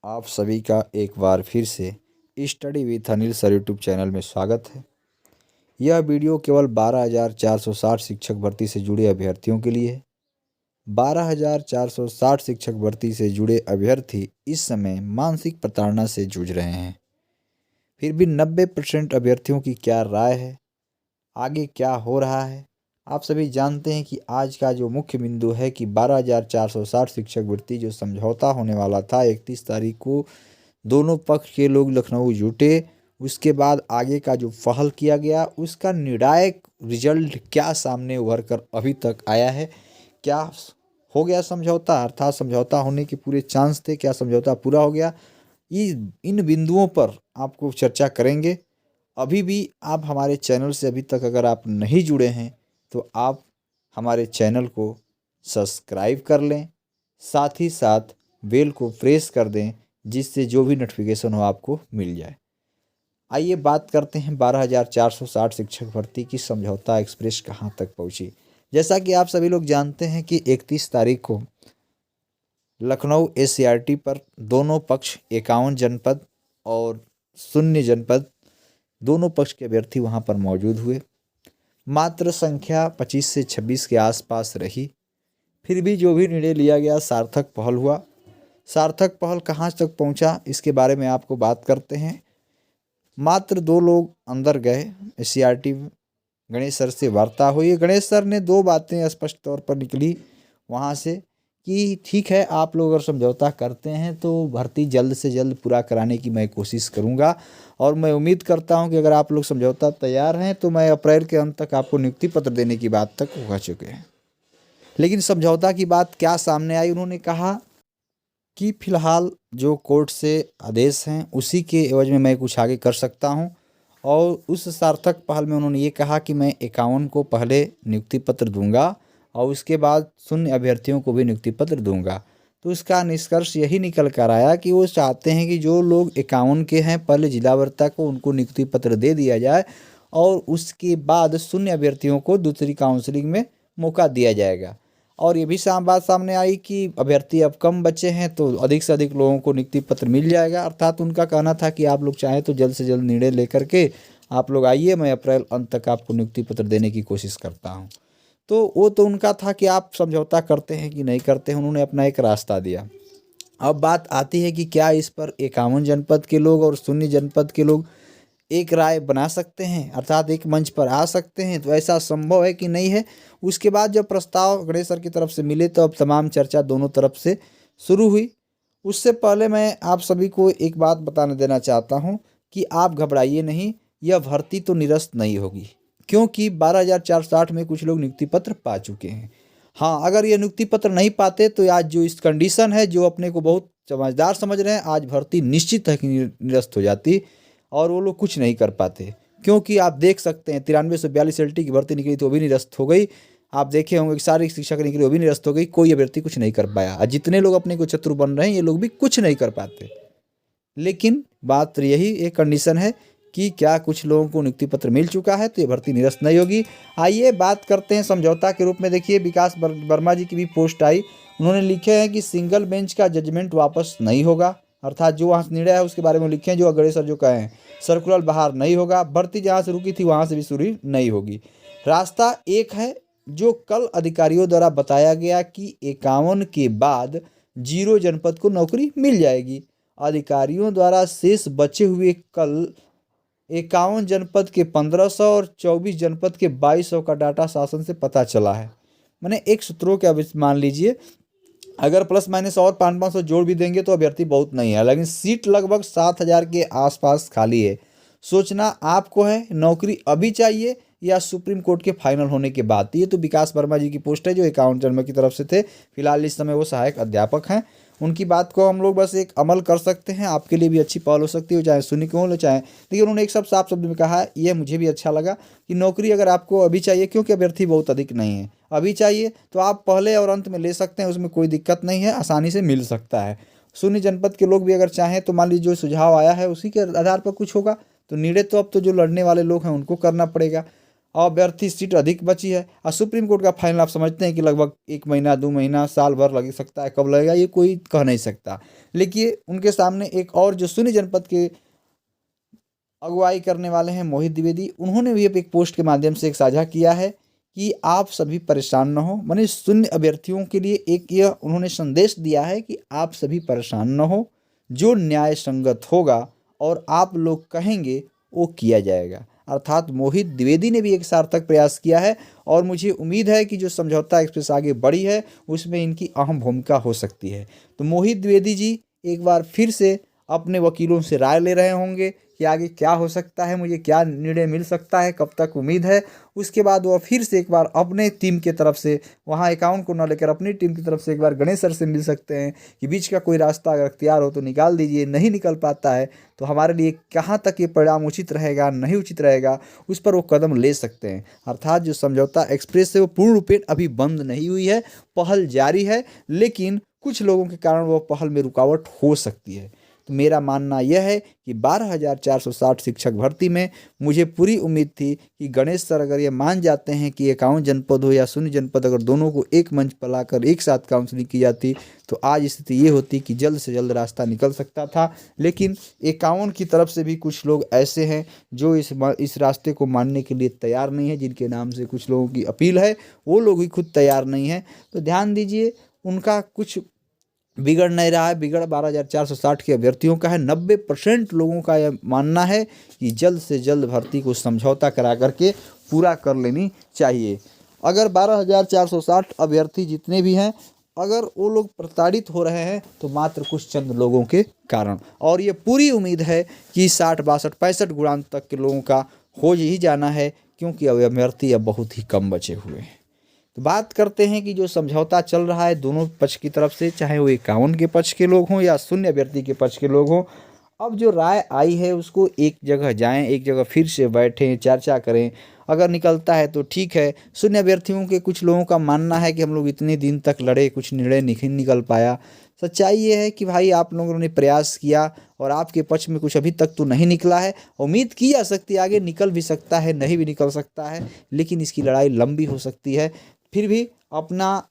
आप सभी का एक बार फिर से study with Anil sir YouTube channel में स्वागत है। यह वीडियो केवल 12,460 शिक्षक भर्ती से जुड़े अभ्यर्थियों के लिए है। 12,460 शिक्षक भर्ती से जुड़े अभ्यर्थी इस समय मानसिक प्रताड़ना से जूझ रहे हैं। फिर भी 90% अभ्यर्थियों की क्या राय है, आगे क्या हो रहा है, आप सभी जानते हैं कि आज का जो मुख्य बिंदु है कि 12,460 शिक्षक भर्ती जो समझौता होने वाला था 31 तारीख को, दोनों पक्ष के लोग लखनऊ जुटे। उसके बाद आगे का जो पहल किया गया उसका निर्णायक रिजल्ट क्या सामने उभर कर अभी तक आया है, क्या हो गया समझौता, अर्थात समझौता होने के पूरे चांस थे, क्या समझौता पूरा हो गया, इन बिंदुओं पर आपको चर्चा करेंगे। अभी भी आप हमारे चैनल से अभी तक अगर आप नहीं जुड़े हैं तो आप हमारे चैनल को सब्सक्राइब कर लें, साथ ही साथ बेल को प्रेस कर दें जिससे जो भी नोटिफिकेशन हो आपको मिल जाए। आइए बात करते हैं 12,460 शिक्षक भर्ती की समझौता एक्सप्रेस कहां तक पहुंची। जैसा कि आप सभी लोग जानते हैं कि 31 तारीख को लखनऊ एससीईआरटी पर दोनों पक्ष 51 जनपद और 0 जनपद दोनों पक्ष के अभ्यर्थी वहां पर मौजूद हुए। मात्र संख्या 25 से 26 के आसपास रही। फिर भी जो भी निर्णय लिया गया सार्थक पहल हुआ। सार्थक पहल कहाँ तक पहुँचा इसके बारे में आपको बात करते हैं। मात्र 2 लोग अंदर गए एससीईआरटी में, गणेश सर से वार्ता हुई। गणेश सर ने 2 बातें स्पष्ट तौर पर निकली वहाँ से कि ठीक है, आप लोग अगर समझौता करते हैं तो भर्ती जल्द से जल्द पूरा कराने की मैं कोशिश करूँगा और मैं उम्मीद करता हूँ कि अगर आप लोग समझौता तैयार हैं तो मैं अप्रैल के अंत तक आपको नियुक्ति पत्र देने की बात तक कह चुके हैं। लेकिन समझौता की बात क्या सामने आई, उन्होंने कहा कि फिलहाल जो कोर्ट से आदेश हैं उसी के एवज में मैं कुछ आगे कर सकता हूं। और उस सार्थक पहल में उन्होंने ये कहा कि मैं 51 को पहले नियुक्ति पत्र दूंगा और उसके बाद 0 अभ्यर्थियों को भी नियुक्ति पत्र दूंगा। तो इसका निष्कर्ष यही निकल कर आया कि वो चाहते हैं कि जो लोग 51 के हैं पहले जिलावर्ता को उनको नियुक्ति पत्र दे दिया जाए और उसके बाद 0 अभ्यर्थियों को दूसरी काउंसलिंग में मौका दिया जाएगा। और ये भी बात सामने आई कि अभ्यर्थी अब कम बचे हैं तो अधिक से अधिक लोगों को नियुक्ति पत्र मिल जाएगा। अर्थात उनका कहना था कि आप लोग चाहें तो जल्द से जल्द निर्णय लेकर के आप लोग आइए, मैं अप्रैल अंत तक आपको नियुक्ति पत्र देने की कोशिश करता हूं। तो वो तो उनका था कि आप समझौता करते हैं कि नहीं करते हैं, उन्होंने अपना एक रास्ता दिया। अब बात आती है कि क्या इस पर 51 जनपद के लोग और 0 जनपद के लोग एक राय बना सकते हैं, अर्थात एक मंच पर आ सकते हैं, तो ऐसा संभव है कि नहीं है। उसके बाद जब प्रस्ताव गणेश सर की तरफ से मिले तो अब तमाम चर्चा दोनों तरफ से शुरू हुई। उससे पहले मैं आप सभी को एक बात बताने देना चाहता हूं कि आप घबराइए नहीं, यह भर्ती तो निरस्त नहीं होगी, क्योंकि 12,460 में कुछ लोग नियुक्ति पत्र पा चुके हैं। हाँ, अगर ये नियुक्ति पत्र नहीं पाते तो आज जो इस कंडीशन है, जो अपने को बहुत समझदार समझ रहे हैं, आज भर्ती निश्चित है कि निरस्त हो जाती और वो लोग कुछ नहीं कर पाते। क्योंकि आप देख सकते हैं 9342 एलटी की भर्ती निकली तो वो भी निरस्त हो गई। आप देखे होंगे कि सारी शिक्षक निकली वो भी निरस्त हो गई, कोई अभ्यर्थी कुछ नहीं कर पाया। और जितने लोग अपने को चतुर बन रहे हैं ये लोग भी कुछ नहीं कर पाते। लेकिन बात यही एक कंडीशन है कि क्या कुछ लोगों को नियुक्ति पत्र मिल चुका है तो ये भर्ती निरस्त नहीं होगी। आइए बात करते हैं समझौता के रूप में। देखिए, विकास वर्मा जी की भी पोस्ट आई, उन्होंने लिखे हैं कि सिंगल बेंच का जजमेंट वापस नहीं होगा, अर्थात जो वहाँ निर्णय है उसके बारे में लिखे हैं, जो गणेश सर जो कहे हैं सर्कुलर बाहर नहीं होगा, भर्ती जहाँ से रुकी थी वहाँ से भी शुरू नहीं होगी। रास्ता एक है जो कल अधिकारियों द्वारा बताया गया कि 51 के बाद 0 जनपद को नौकरी मिल जाएगी। अधिकारियों द्वारा शेष बचे हुए कल 51 जनपद के 1500 और 24 जनपद के 2200 का डाटा शासन से पता चला है। मैंने एक सूत्रों के अब मान लीजिए, अगर प्लस माइनस और 500-500 जोड़ भी देंगे तो अभ्यर्थी बहुत नहीं है, लेकिन सीट लगभग 7,000 के आसपास खाली है। सोचना आपको है, नौकरी अभी चाहिए या सुप्रीम कोर्ट के फाइनल होने के बाद। ये तो विकास वर्मा जी की पोस्ट है जो 51 जनपद की तरफ से थे, फिलहाल इस समय वो सहायक अध्यापक हैं। उनकी बात को हम लोग बस एक अमल कर सकते हैं, आपके लिए भी अच्छी पहल हो सकती है, चाहे सुनी को हो चाहे। देखिए, उन्होंने एक सब साफ शब्द में कहा है, ये मुझे भी अच्छा लगा कि नौकरी अगर आपको अभी चाहिए, क्योंकि अभ्यर्थी बहुत अधिक नहीं है, अभी चाहिए तो आप पहले और अंत में ले सकते हैं, उसमें कोई दिक्कत नहीं है, आसानी से मिल सकता है। 0 जनपद के लोग भी अगर चाहें तो मान लीजिए जो सुझाव आया है उसी के आधार पर कुछ होगा, तो निर्णय तो अब तो जो लड़ने वाले लोग हैं उनको करना पड़ेगा। अभ्यर्थी सीट अधिक बची है और सुप्रीम कोर्ट का फाइनल आप समझते हैं कि लगभग 1 महीना 2 महीना साल भर लग सकता है, कब लगेगा ये कोई कह नहीं सकता। लेकिन उनके सामने एक और जो शून्य जनपद के अगुवाई करने वाले हैं मोहित द्विवेदी, उन्होंने भी एक पोस्ट के माध्यम से एक साझा किया है कि आप सभी परेशान न हो। माने शून्य अभ्यर्थियों के लिए एक यह उन्होंने संदेश दिया है कि आप सभी परेशान न हो, जो न्याय संगत होगा और आप लोग कहेंगे वो किया जाएगा। अर्थात मोहित द्विवेदी ने भी एक सार्थक प्रयास किया है और मुझे उम्मीद है कि जो समझौता एक्सप्रेस आगे बढ़ी है उसमें इनकी अहम भूमिका हो सकती है। तो मोहित द्विवेदी जी एक बार फिर से अपने वकीलों से राय ले रहे होंगे कि आगे क्या हो सकता है, मुझे क्या निर्णय मिल सकता है, कब तक उम्मीद है। उसके बाद वह फिर से एक बार अपने टीम के तरफ से वहाँ अकाउंट को न लेकर अपनी टीम की तरफ से एक बार गणेश सर से मिल सकते हैं कि बीच का कोई रास्ता अगर अख्तियार हो तो निकाल दीजिए, नहीं निकल पाता है तो हमारे लिए कहाँ तक ये परिणाम उचित रहेगा नहीं उचित रहेगा उस पर वो कदम ले सकते हैं। अर्थात जो समझौता एक्सप्रेस है वो पूर्ण रूपेण अभी बंद नहीं हुई है, पहल जारी है, लेकिन कुछ लोगों के कारण वो पहल में रुकावट हो सकती है। तो मेरा मानना यह है कि 12,460 शिक्षक भर्ती में मुझे पूरी उम्मीद थी कि गणेश सर अगर ये मान जाते हैं कि 51 जनपद हो या शून्य जनपद, अगर दोनों को एक मंच पर लाकर एक साथ काउंसलिंग की जाती तो आज स्थिति ये होती कि जल्द से जल्द रास्ता निकल सकता था। लेकिन 51 की तरफ से भी कुछ लोग ऐसे हैं जो इस रास्ते को मानने के लिए तैयार नहीं है, जिनके नाम से कुछ लोगों की अपील है, वो लोग भी खुद तैयार नहीं हैं। तो ध्यान दीजिए, उनका कुछ बिगड़ नहीं रहा है, बिगड़ 12,460 के अभ्यर्थियों का है। 90% लोगों का यह मानना है कि जल्द से जल्द भर्ती को समझौता करा करके पूरा कर लेनी चाहिए। अगर 12,460 अभ्यर्थी जितने भी हैं, अगर वो लोग प्रताड़ित हो रहे हैं तो मात्र कुछ चंद लोगों के कारण, और ये पूरी उम्मीद है कि 60, 62, 65 गुणांक तक के लोगों का हो ही जाना है, क्योंकि अब अभ्यर्थी अब बहुत ही कम बचे हुए हैं। तो बात करते हैं कि जो समझौता चल रहा है दोनों पक्ष की तरफ से, चाहे वो 51 के पक्ष के लोग हों या शून्य अभ्यर्थी के पक्ष के लोग हों, अब जो राय आई है उसको एक जगह जाएं, एक जगह फिर से बैठें, चर्चा करें। अगर निकलता है तो ठीक है। शून्य अभ्यर्थियों के कुछ लोगों का मानना है कि हम लोग इतने दिन तक लड़े, कुछ निर्णय नहीं निकल पाया। सच्चाई ये है कि भाई आप लोगों ने प्रयास किया और आपके पक्ष में कुछ अभी तक तो नहीं निकला है। उम्मीद की जा सकती है आगे निकल भी सकता है, नहीं भी निकल सकता है, लेकिन इसकी लड़ाई लंबी हो सकती है। फिर भी अपना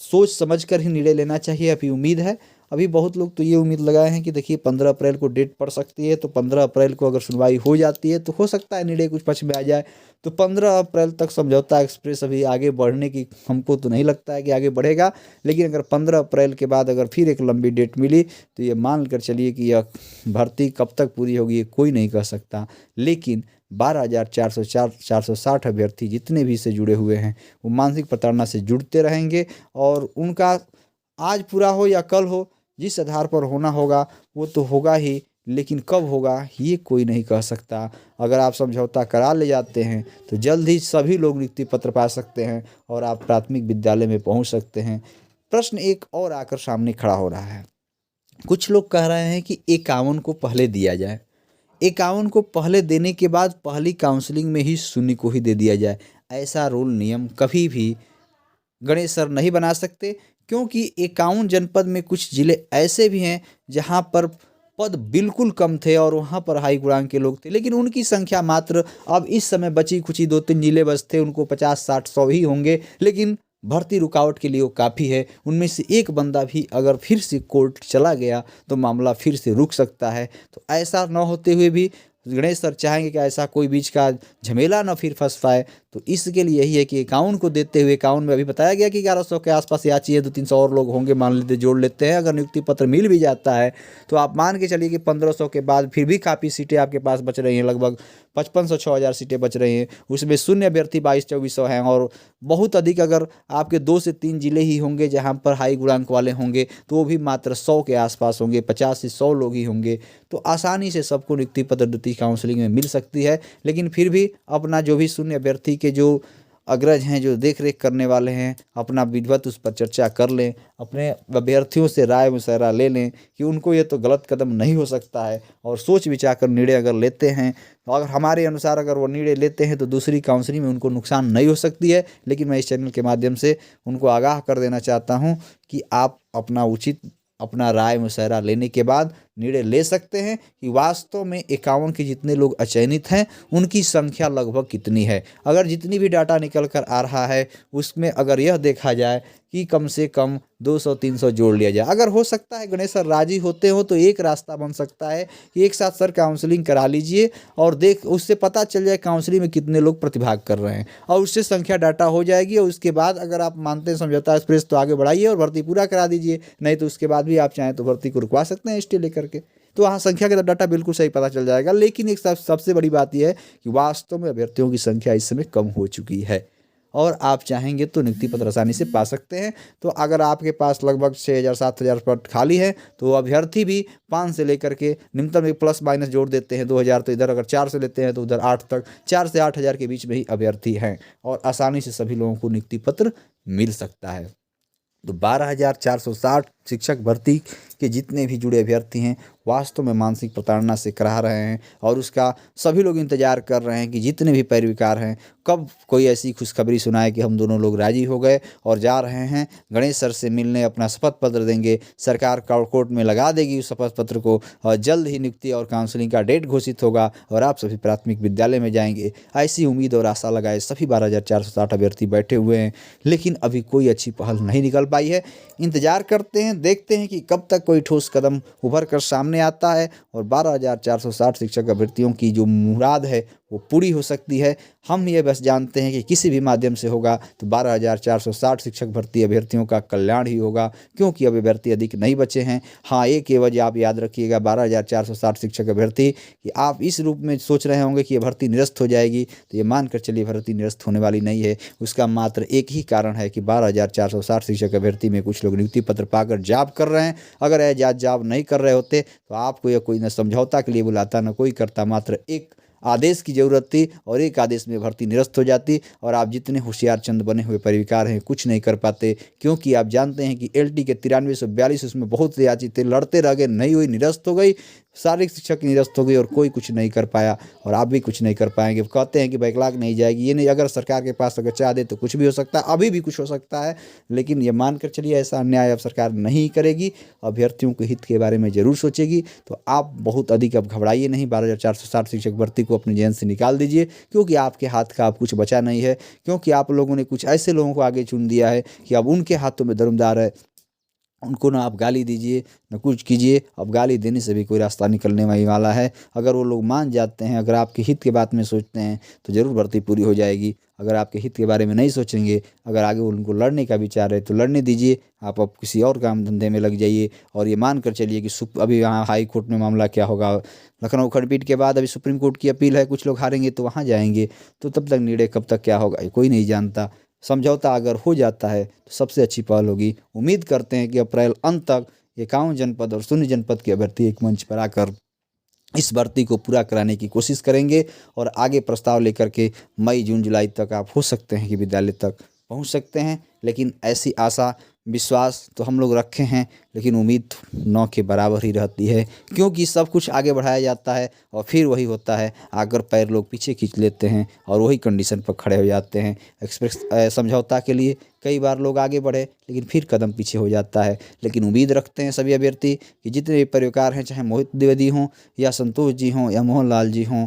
सोच समझ कर ही निर्णय लेना चाहिए। अभी उम्मीद है, अभी बहुत लोग तो ये उम्मीद लगाए हैं कि देखिए 15 अप्रैल को डेट पड़ सकती है, तो 15 अप्रैल को अगर सुनवाई हो जाती है तो हो सकता है निर्णय कुछ पक्ष में आ जाए। तो 15 अप्रैल तक समझौता एक्सप्रेस अभी आगे बढ़ने की हमको तो नहीं लगता है कि आगे बढ़ेगा। लेकिन अगर 15 अप्रैल के बाद अगर फिर एक लंबी डेट मिली तो ये मान कर चलिए कि यह भर्ती कब तक पूरी होगी ये कोई नहीं कह सकता। लेकिन 12,460 अभ्यर्थी जितने भी से जुड़े हुए हैं वो मानसिक प्रताड़ना से जुड़ते रहेंगे, और उनका आज पूरा हो या कल हो, जिस आधार पर होना होगा वो तो होगा ही, लेकिन कब होगा ये कोई नहीं कह सकता। अगर आप समझौता करा ले जाते हैं तो जल्द ही सभी लोग नियुक्ति पत्र पा सकते हैं और आप प्राथमिक विद्यालय में पहुंच सकते हैं। प्रश्न एक और आकर सामने खड़ा हो रहा है, कुछ लोग कह रहे हैं कि 51 को पहले दिया जाए, 51 को पहले देने के बाद पहली काउंसलिंग में ही शून्य को ही दे दिया जाए। ऐसा रूल नियम कभी भी गणेश सर नहीं बना सकते, क्योंकि 51 जनपद में कुछ जिले ऐसे भी हैं जहां पर पद बिल्कुल कम थे और वहां पर हाई गुणांक के लोग थे, लेकिन उनकी संख्या मात्र अब इस समय बची कुछ ही 2-3 जिले बस थे, उनको 50, 60, 100 ही होंगे, लेकिन भर्ती रुकावट के लिए वो काफ़ी है। उनमें से एक बंदा भी अगर फिर से कोर्ट चला गया तो मामला फिर से रुक सकता है। तो ऐसा न होते हुए भी गणेश सर चाहेंगे कि ऐसा कोई बीच का झमेला ना फिर फंस पाए, तो इसके लिए यही है कि 51 को देते हुए, 51 में अभी बताया गया कि 1100 के आसपास या चाहिए, 200-300 और लोग होंगे मान लेते, जोड़ लेते हैं। अगर नियुक्ति पत्र मिल भी जाता है तो आप मान के चलिए कि 1500 के बाद फिर भी काफ़ी सीटें आपके पास बच रही हैं, लगभग 5500-6000 सीटें बच रही हैं। उसमें शून्य अभ्यर्थी 2200-2400 हैं, और बहुत अधिक अगर आपके 2 से 3 जिले ही होंगे जहाँ पर हाई गुणांक वाले होंगे तो वो भी मात्र 100 के आसपास होंगे, 50 से 100 लोग ही होंगे। तो आसानी से सबको नियुक्ति पत्र द्वितीय काउंसलिंग में मिल सकती है। लेकिन फिर भी अपना जो भी शून्य अभ्यर्थी के जो अग्रज हैं, जो देख रेख करने वाले हैं, अपना विधिवत उस पर चर्चा कर लें, अपने अभ्यर्थियों से राय मशवरा ले लें कि उनको ये तो गलत कदम नहीं हो सकता है, और सोच विचार कर निर्णय अगर लेते हैं तो अगर हमारे अनुसार अगर वो निर्णय लेते हैं तो दूसरी काउंसलिंग में उनको नुकसान नहीं हो सकती है। लेकिन मैं इस चैनल के माध्यम से उनको आगाह कर देना चाहता हूँ कि आप अपना उचित अपना राय मशवरा लेने के बाद निर्णय ले सकते हैं कि वास्तव में 51 के जितने लोग अचयनित हैं उनकी संख्या लगभग कितनी है। अगर जितनी भी डाटा निकल कर आ रहा है उसमें अगर यह देखा जाए कि कम से कम 200-300 जोड़ लिया जाए। अगर हो सकता है गणेश सर राजी होते हो तो एक रास्ता बन सकता है कि एक साथ सर काउंसलिंग करा लीजिए और उससे पता चल जाए काउंसलिंग में कितने लोग प्रतिभाग कर रहे हैं और उससे संख्या डाटा हो जाएगी। और उसके बाद अगर आप मानते हैं समझौता एक्सप्रेस तो आगे बढ़ाइए और भर्ती पूरा करा दीजिए, नहीं तो उसके बाद भी आप चाहें तो भर्ती को रुकवा सकते हैं स्टे लेकर के। तो वहाँ संख्या का डाटा बिल्कुल सही पता चल जाएगा। लेकिन एक सबसे बड़ी बात यह है कि वास्तव में अभ्यर्थियों की संख्या इस समय कम हो चुकी है और आप चाहेंगे तो नियुक्ति पत्र आसानी से पा सकते हैं। तो अगर आपके पास लगभग 6,000-7,000 पद खाली है तो अभ्यर्थी भी 5 से लेकर के न्यूनतम एक प्लस माइनस जोड़ देते हैं 2,000, तो इधर अगर 4 से लेते हैं तो उधर 8 तक, 4 से 8,000 के बीच में ही अभ्यर्थी हैं और आसानी से सभी लोगों को नियुक्ति पत्र मिल सकता है। तो 12,460 शिक्षक भर्ती के जितने भी जुड़े अभ्यर्थी हैं वास्तव में मानसिक प्रताड़ना से करा रहे हैं और उसका सभी लोग इंतजार कर रहे हैं कि जितने भी पैरविकार हैं कब कोई ऐसी खुशखबरी सुनाए कि हम दोनों लोग राजी हो गए और जा रहे हैं गणेश सर से मिलने, अपना शपथ पत्र देंगे, सरकार कोर्ट में लगा देगी उस शपथ पत्र को और जल्द ही नियुक्ति और काउंसलिंग का डेट घोषित होगा और आप सभी प्राथमिक विद्यालय में जाएंगे। ऐसी उम्मीद और आशा लगाए सभी 12,460 अभ्यर्थी बैठे हुए हैं, लेकिन अभी कोई अच्छी पहल नहीं निकल पाई है। इंतजार करते हैं, देखते हैं कि कब तक कोई ठोस कदम उभर कर सामने आता है और 12,460 शिक्षक अभ्यर्थियों की जो मुराद है वो पूरी हो सकती है। हम ये बस जानते हैं कि किसी भी माध्यम से होगा तो 12,460 शिक्षक भर्ती अभ्यर्थियों का कल्याण ही होगा, क्योंकि अब अभ्यर्थी अधिक नहीं बचे हैं। हाँ, एक ये वजह आप याद रखिएगा 12,460 शिक्षक अभ्यर्थी कि आप इस रूप में सोच रहे होंगे कि ये भर्ती निरस्त हो जाएगी, तो ये मानकर चलिए भर्ती निरस्त होने वाली नहीं है। उसका मात्र एक ही कारण है कि 12,460 शिक्षक अभ्यर्थी में कुछ लोग नियुक्ति पत्र पाकर जॉब कर रहे हैं। अगर यह जॉब नहीं कर रहे होते तो आपको यह कोई न समझौता के लिए बुलाता न कोई करता, मात्र एक आदेश की ज़रूरत थी और एक आदेश में भर्ती निरस्त हो जाती और आप जितने होशियार चंद बने हुए परिवार हैं कुछ नहीं कर पाते, क्योंकि आप जानते हैं कि एलटी के 9342 उसमें बहुत से याचिकाएं लड़ते रह गए, नहीं हुई, निरस्त हो गई, शारीरिक शिक्षा की निरस्त हो गई और कोई कुछ नहीं कर पाया और आप भी कुछ नहीं कर पाएंगे। कहते हैं कि बैकलॉग नहीं जाएगी, ये नहीं, अगर सरकार के पास अगर चाह दे तो कुछ भी हो सकता है, अभी भी कुछ हो सकता है, लेकिन ये मानकर चलिए ऐसा अन्याय अब सरकार नहीं करेगी, अभ्यर्थियों के हित के बारे में जरूर सोचेगी। तो आप बहुत अधिक अब घबराइए नहीं, 12,460 शिक्षक भर्ती को अपने जेहन से निकाल दीजिए, क्योंकि आपके हाथ का अब कुछ बचा नहीं है, क्योंकि आप लोगों ने कुछ ऐसे लोगों को आगे चुन दिया है कि अब उनके हाथों में दमदार है। उनको ना आप गाली दीजिए न कुछ कीजिए, अब गाली देने से भी कोई रास्ता निकलने नहीं वाला है। अगर वो लोग मान जाते हैं, अगर आपके हित के बात में सोचते हैं तो ज़रूर भर्ती पूरी हो जाएगी। अगर आपके हित के बारे में नहीं सोचेंगे, अगर आगे उनको लड़ने का विचार है तो लड़ने दीजिए, आप अब किसी और काम धंधे में लग जाइए। और ये मान कर चलिए कि अभी यहाँ हाई कोर्ट में मामला क्या होगा, लखनऊ खंडपीठ के बाद अभी सुप्रीम कोर्ट की अपील है, कुछ लोग हारेंगे तो वहाँ जाएंगे, तो तब तक निर्णय कब तक क्या होगा कोई नहीं जानता। समझौता अगर हो जाता है तो सबसे अच्छी पहल होगी। उम्मीद करते हैं कि अप्रैल अंत तक 51 जनपद और 0 जनपद के अभ्यर्थी एक मंच पर आकर इस भर्ती को पूरा कराने की कोशिश करेंगे और आगे प्रस्ताव लेकर के मई जून जुलाई तक आप हो सकते हैं कि विद्यालय तक पहुंच सकते हैं। लेकिन ऐसी आशा विश्वास तो हम लोग रखे हैं, लेकिन उम्मीद 9 के बराबर ही रहती है, क्योंकि सब कुछ आगे बढ़ाया जाता है और फिर वही होता है, आकर पैर लोग पीछे खींच लेते हैं और वही कंडीशन पर खड़े हो जाते हैं। समझौता के लिए कई बार लोग आगे बढ़े लेकिन फिर कदम पीछे हो जाता है। लेकिन उम्मीद रखते हैं सभी अभ्यर्थी कि जितने भी परिवार हैं, चाहे मोहित द्विवेदी हों या संतोष जी हों या मोहन लाल जी हों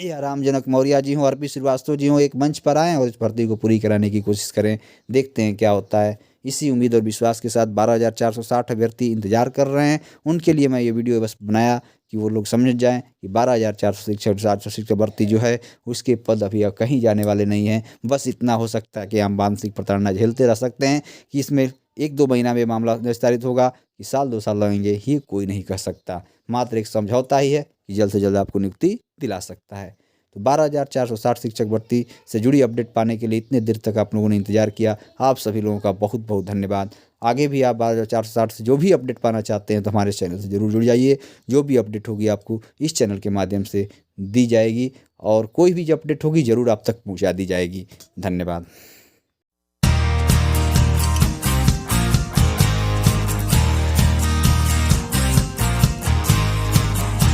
या रामजनक मौर्य जी हों, आरपी श्रीवास्तव जी हों, एक मंच पर आएँ और इस भर्ती को पूरी कराने की कोशिश करें। देखते हैं क्या होता है। इसी उम्मीद और विश्वास के साथ 12,460 अभ्यर्थी इंतजार कर रहे हैं। उनके लिए मैं ये वीडियो बस बनाया कि वो लोग समझ जाएं कि 12,460 शिक्षक भर्ती जो है उसके पद अभी कहीं जाने वाले नहीं हैं। बस इतना हो सकता है कि हम मानसिक प्रताड़ना झेलते रह सकते हैं कि इसमें 1-2 महीना में मामला निस्तारित होगा कि साल 2 साल लगेंगे, ये कोई नहीं कह सकता। मात्र एक समझौता ही है कि जल्द से जल्द आपको नियुक्ति दिला सकता है। तो 12,460 शिक्षक भर्ती से जुड़ी अपडेट पाने के लिए इतने देर तक आप लोगों ने इंतजार किया, आप सभी लोगों का बहुत बहुत धन्यवाद। आगे भी आप 12,460 से जो भी अपडेट पाना चाहते हैं तो हमारे चैनल से ज़रूर जुड़ जाइए। जो भी अपडेट होगी आपको इस चैनल के माध्यम से दी जाएगी और कोई भी जो अपडेट होगी ज़रूर आप तक पहुंचा दी जाएगी। धन्यवाद।